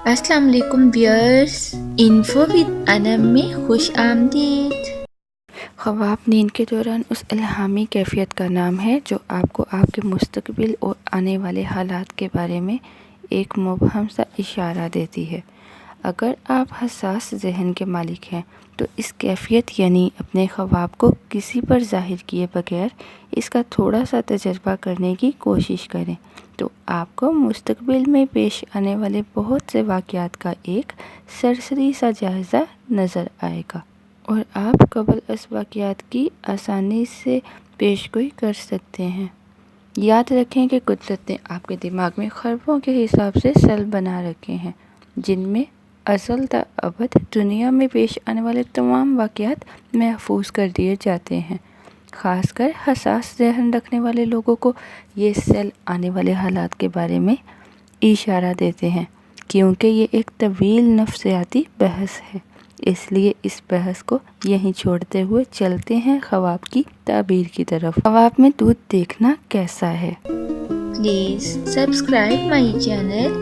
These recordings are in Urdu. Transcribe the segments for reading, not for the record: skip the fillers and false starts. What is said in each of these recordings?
السلام علیکم ویئرس، انفو ود انم میں خوش آمدید۔ خواب نیند کے دوران اس الہامی کیفیت کا نام ہے جو آپ کو آپ کے مستقبل اور آنے والے حالات کے بارے میں ایک مبہم سا اشارہ دیتی ہے۔ اگر آپ حساس ذہن کے مالک ہیں تو اس کیفیت یعنی اپنے خواب کو کسی پر ظاہر کیے بغیر اس کا تھوڑا سا تجربہ کرنے کی کوشش کریں تو آپ کو مستقبل میں پیش آنے والے بہت سے واقعات کا ایک سرسری سا جائزہ نظر آئے گا، اور آپ قبل از واقعات کی آسانی سے پیش گوئی کر سکتے ہیں۔ یاد رکھیں کہ قدرت نے آپ کے دماغ میں خربوں کے حساب سے سیل بنا رکھے ہیں جن میں ازل تا ابد دنیا میں پیش آنے والے تمام واقعات محفوظ کر دیے جاتے ہیں۔ خاص کر حساس ذہن رکھنے والے لوگوں کو یہ سیل آنے والے حالات کے بارے میں اشارہ دیتے ہیں، کیونکہ یہ ایک طویل نفسیاتی بحث ہے۔ اس لیے اس بحث کو یہیں چھوڑتے ہوئے چلتے ہیں خواب کی تعبیر کی طرف۔ خواب میں دودھ دیکھنا کیسا ہے؟ Please subscribe my channel,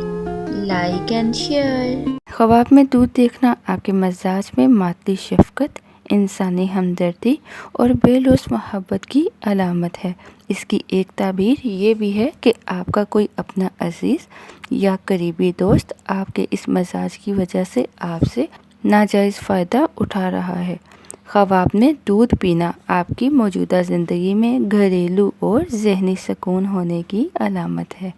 like and share. خواب میں دودھ دیکھنا آپ کے مزاج میں مادی شفقت، انسانی ہمدردی اور بے لوث محبت کی علامت ہے۔ اس کی ایک تعبیر یہ بھی ہے کہ آپ کا کوئی اپنا عزیز یا قریبی دوست آپ کے اس مزاج کی وجہ سے آپ سے ناجائز فائدہ اٹھا رہا ہے۔ خواب میں دودھ پینا آپ کی موجودہ زندگی میں گھریلو اور ذہنی سکون ہونے کی علامت ہے،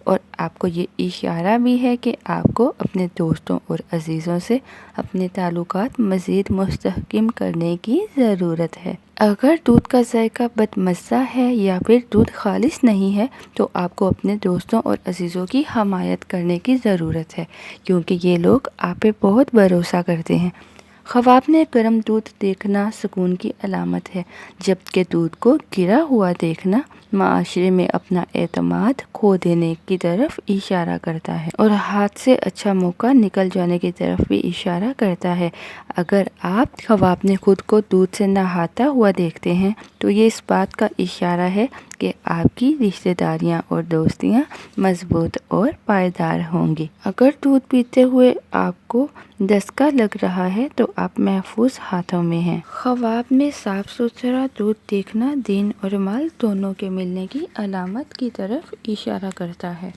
اور آپ کو یہ اشارہ بھی ہے کہ آپ کو اپنے دوستوں اور عزیزوں سے اپنے تعلقات مزید مستحکم کرنے کی ضرورت ہے۔ اگر دودھ کا ذائقہ بدمزہ ہے یا پھر دودھ خالص نہیں ہے تو آپ کو اپنے دوستوں اور عزیزوں کی حمایت کرنے کی ضرورت ہے، کیونکہ یہ لوگ آپ پہ بہت بھروسہ کرتے ہیں۔ خواب میں گرم دودھ دیکھنا سکون کی علامت ہے، جبکہ دودھ کو گرا ہوا دیکھنا معاشرے میں اپنا اعتماد کھو دینے کی طرف اشارہ کرتا ہے اور ہاتھ سے اچھا موقع نکل جانے کی طرف بھی اشارہ کرتا ہے۔ اگر آپ خواب میں خود کو دودھ سے نہاتا ہوا دیکھتے ہیں تو یہ اس بات کا اشارہ ہے کہ آپ کی رشتہ داریاں اور دوستیاں مضبوط اور پائیدار ہوں گی۔ اگر دودھ پیتے ہوئے آپ کو دھسکا لگ رہا ہے تو آپ محفوظ ہاتھوں میں ہیں۔ خواب میں صاف ستھرا دودھ دیکھنا دین اور مال دونوں کے ملنے کی علامت کی طرف اشارہ کرتا ہے۔